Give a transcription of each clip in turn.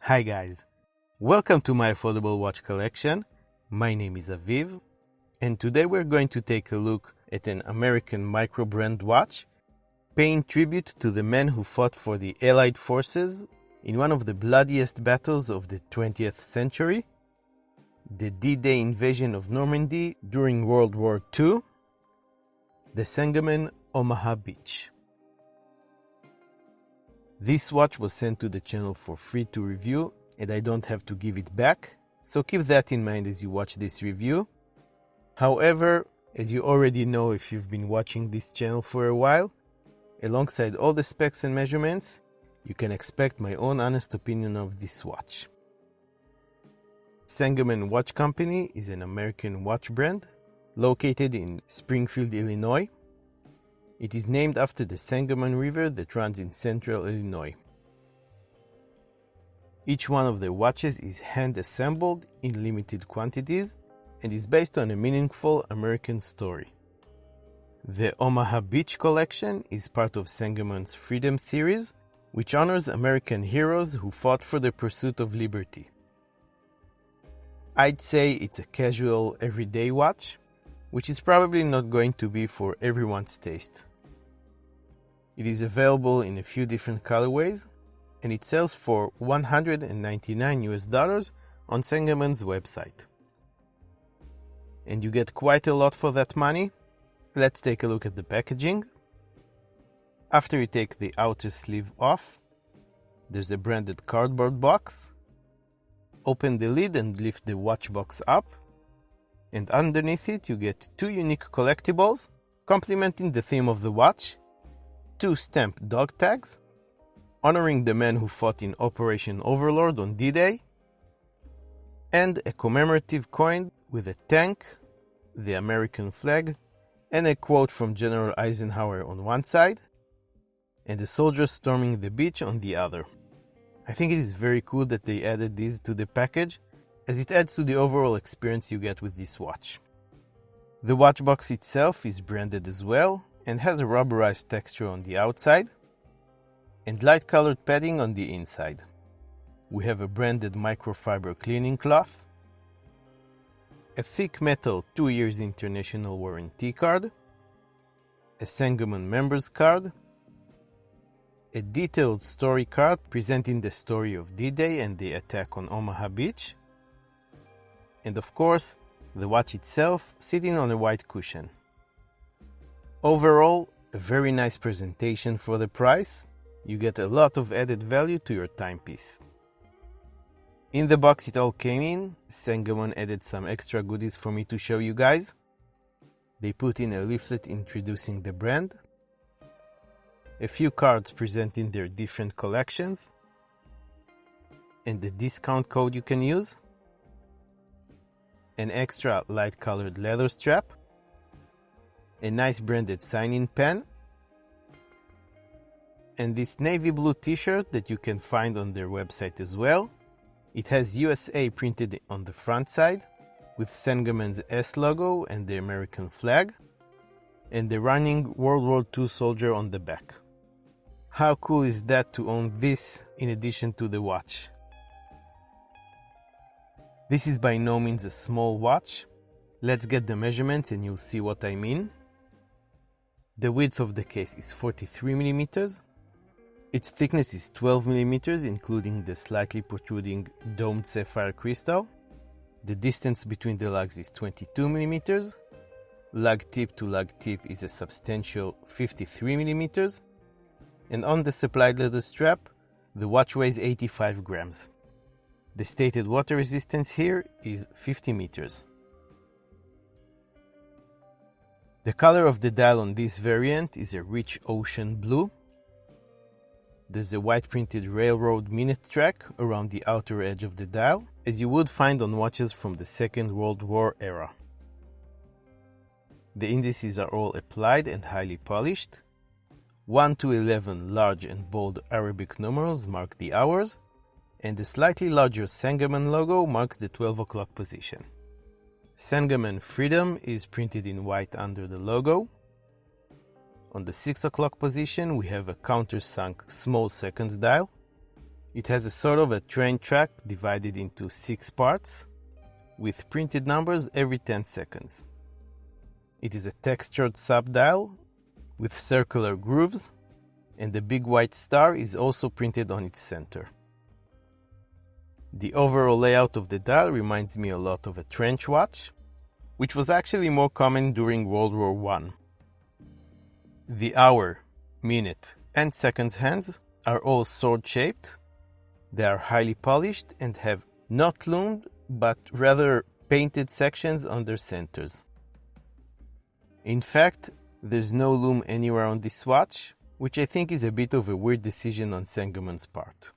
Hi guys, welcome to my affordable watch collection. My name is Aviv, and today we're going to take a look at an American Microbrand watch, paying tribute to the men who fought for the Allied forces in one of the bloodiest battles of the 20th century, the D-Day invasion of Normandy during World War II, the Sangamon Omaha Beach. This watch was sent to the channel for free to review, and I don't have to give it back, so keep that in mind as you watch this review. However, as you already know if you've been watching this channel for a while, alongside all the specs and measurements, you can expect my own honest opinion of this watch. Sangamon Watch Company is an American watch brand located in Springfield, Illinois. It is named after the Sangamon River that runs in central Illinois. Each one of the watches is hand-assembled in limited quantities and is based on a meaningful American story. The Omaha Beach collection is part of Sangamon's Freedom series, which honors American heroes who fought for the pursuit of liberty. I'd say it's a casual, everyday watch, which is probably not going to be for everyone's taste. It is available in a few different colorways, and it sells for $199 on Sangamon's website. And you get quite a lot for that money. Let's take a look at the packaging. After you take the outer sleeve off, there's a branded cardboard box. Open the lid and lift the watch box up, and underneath it you get two unique collectibles complementing the theme of the watch, two stamped dog tags honoring the men who fought in Operation Overlord on D-Day, and a commemorative coin with a tank, the American flag, and a quote from General Eisenhower on one side, and a soldier storming the beach on the other. I think it is very cool that they added these to the package, as it adds to the overall experience you get with this watch. The watch box itself is branded as well, and has a rubberized texture on the outside, and light-colored padding on the inside. We have a branded microfiber cleaning cloth, a thick metal 2 years international warranty card, a Sangamon members card, a detailed story card presenting the story of D-Day and the attack on Omaha Beach, and of course, the watch itself sitting on a white cushion. Overall, a very nice presentation for the price. You get a lot of added value to your timepiece. In the box it all came in, Sangamon added some extra goodies for me to show you guys. They put in a leaflet introducing the brand, a few cards presenting their different collections, and the discount code you can use, an extra light-colored leather strap, a nice branded sign-in pen, and this navy blue t-shirt that you can find on their website as well. It has USA printed on the front side, with Sangamon's S logo and the American flag, and the running World War II soldier on the back. How cool is that to own this in addition to the watch? This is by no means a small watch. Let's get the measurements and you'll see what I mean. The width of the case is 43 mm. Its thickness is 12 mm, including the slightly protruding domed sapphire crystal. The distance between the lugs is 22 mm. Lug tip to lug tip is a substantial 53 mm. And on the supplied leather strap, the watch weighs 85 grams. The stated water resistance here is 50 meters. The color of the dial on this variant is a rich ocean blue. There's a white printed railroad minute track around the outer edge of the dial, as you would find on watches from the Second World War era. The indices are all applied and highly polished. 1 to 11 large and bold Arabic numerals mark the hours, and the slightly larger Sangamon logo marks the 12 o'clock position. Sangamon Freedom is printed in white under the logo. On the 6 o'clock position we have a countersunk small seconds dial. It has a sort of a train track divided into 6 parts, with printed numbers every 10 seconds. It is a textured subdial with circular grooves, and the big white star is also printed on its center. The overall layout of the dial reminds me a lot of a trench watch, which was actually more common during World War I. The hour, minute, and seconds hands are all sword-shaped. They are highly polished and have not loomed, but rather painted sections on their centers. In fact, there's no loom anywhere on this watch, which I think is a bit of a weird decision on Sangamon's part.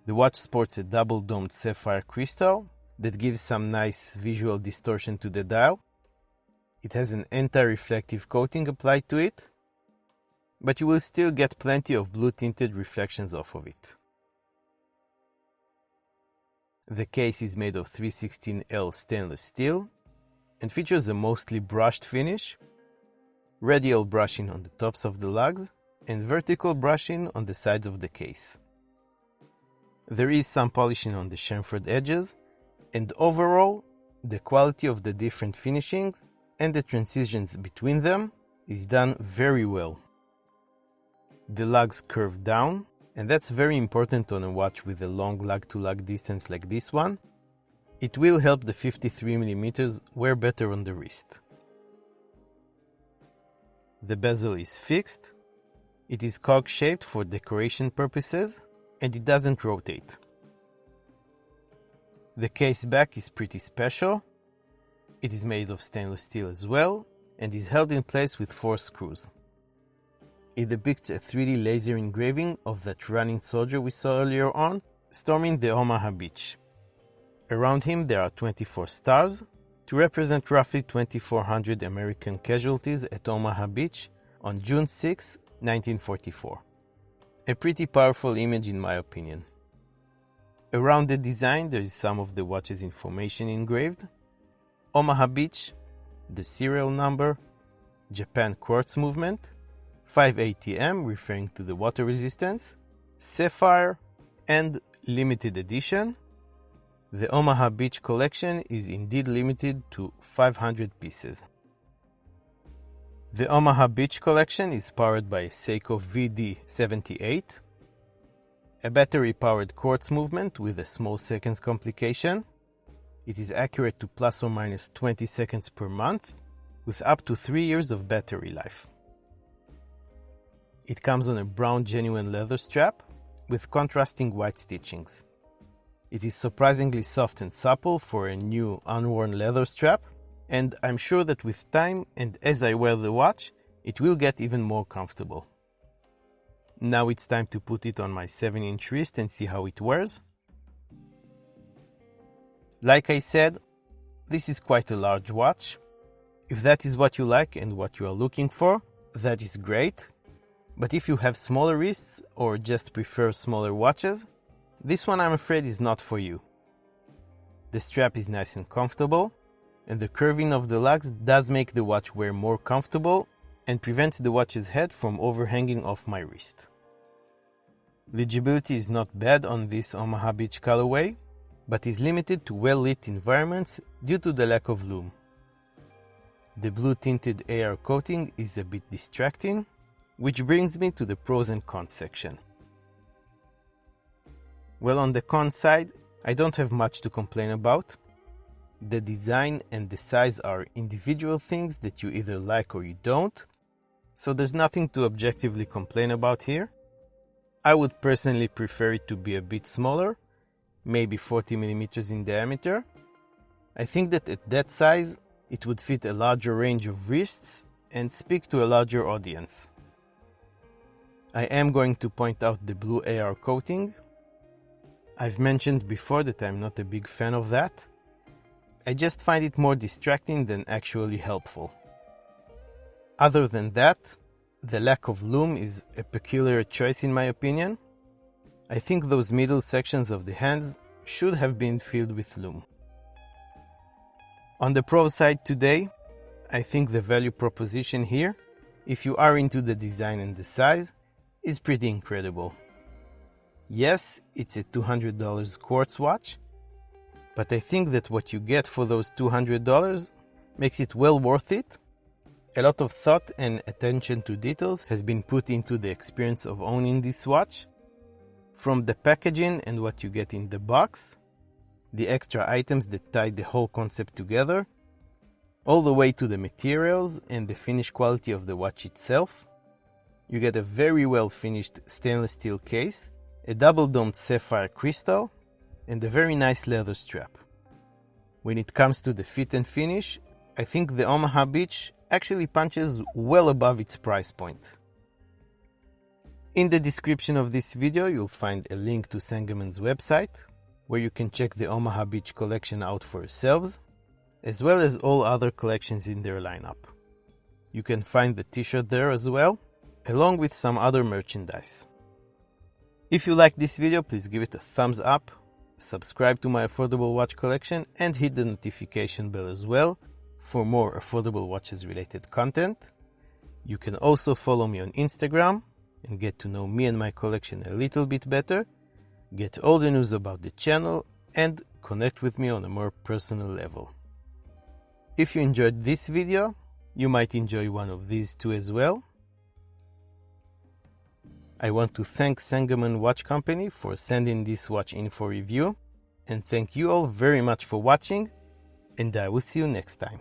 The watch sports a double-domed sapphire crystal that gives some nice visual distortion to the dial. It has an anti-reflective coating applied to it, but you will still get plenty of blue-tinted reflections off of it. The case is made of 316L stainless steel and features a mostly brushed finish, radial brushing on the tops of the lugs, and vertical brushing on the sides of the case. There is some polishing on the chamfered edges, and overall, the quality of the different finishings and the transitions between them is done very well. The lugs curve down, and that's very important on a watch with a long lug-to-lug distance like this one. It will help the 53mm wear better on the wrist. The bezel is fixed, it is cog-shaped for decoration purposes, and it doesn't rotate. The case back is pretty special. It is made of stainless steel as well, and is held in place with 4 screws. It depicts a 3D laser engraving of that running soldier we saw earlier on, storming the Omaha Beach. Around him there are 24 stars, to represent roughly 2,400 American casualties at Omaha Beach on June 6, 1944. A pretty powerful image in my opinion. Around the design there is some of the watch's information engraved. Omaha Beach, the serial number, Japan quartz movement, 5 ATM referring to the water resistance, sapphire, and limited edition. The Omaha Beach collection is indeed limited to 500 pieces. The Omaha Beach collection is powered by a Seiko VD78, a battery-powered quartz movement with a small seconds complication. It is accurate to plus or minus 20 seconds per month, with up to 3 years of battery life. It comes on a brown genuine leather strap with contrasting white stitchings. It is surprisingly soft and supple for a new unworn leather strap, and I'm sure that with time and as I wear the watch, it will get even more comfortable. Now it's time to put it on my 7-inch wrist and see how it wears. Like I said, this is quite a large watch. If that is what you like and what you are looking for, that is great. But if you have smaller wrists or just prefer smaller watches, this one I'm afraid is not for you. The strap is nice and comfortable, and the curving of the lugs does make the watch wear more comfortable and prevents the watch's head from overhanging off my wrist. Legibility is not bad on this Omaha Beach colorway, but is limited to well-lit environments due to the lack of loom. The blue-tinted AR coating is a bit distracting, which brings me to the pros and cons section. Well, on the cons side, I don't have much to complain about. The design and the size are individual things that you either like or you don't, so there's nothing to objectively complain about here. I would personally prefer it to be a bit smaller, maybe 40mm in diameter. I think that at that size, it would fit a larger range of wrists and speak to a larger audience. I am going to point out the blue AR coating. I've mentioned before that I'm not a big fan of that. I just find it more distracting than actually helpful. Other than that, the lack of loom is a peculiar choice in my opinion. I think those middle sections of the hands should have been filled with loom. On the pro side today, I think the value proposition here, if you are into the design and the size, is pretty incredible. Yes, it's a $200 quartz watch, but I think that what you get for those $200 makes it well worth it. A lot of thought and attention to details has been put into the experience of owning this watch. From the packaging and what you get in the box, the extra items that tie the whole concept together, all the way to the materials and the finish quality of the watch itself. You get a very well finished stainless steel case, a double-domed sapphire crystal, and a very nice leather strap. When it comes to the fit and finish, I think the Omaha Beach actually punches well above its price point. In the description of this video, you'll find a link to Sangamon's website, where you can check the Omaha Beach collection out for yourselves, as well as all other collections in their lineup. You can find the t-shirt there as well, along with some other merchandise. If you like this video, please give it a thumbs up, subscribe to my affordable watch collection, and hit the notification bell as well for more affordable watches related content. You can also follow me on Instagram and get to know me and my collection a little bit better, get all the news about the channel, and connect with me on a more personal level. If you enjoyed this video, you might enjoy one of these too as well. I want to thank Sangamon Watch Company for sending this watch in for review, and thank you all very much for watching, and I will see you next time.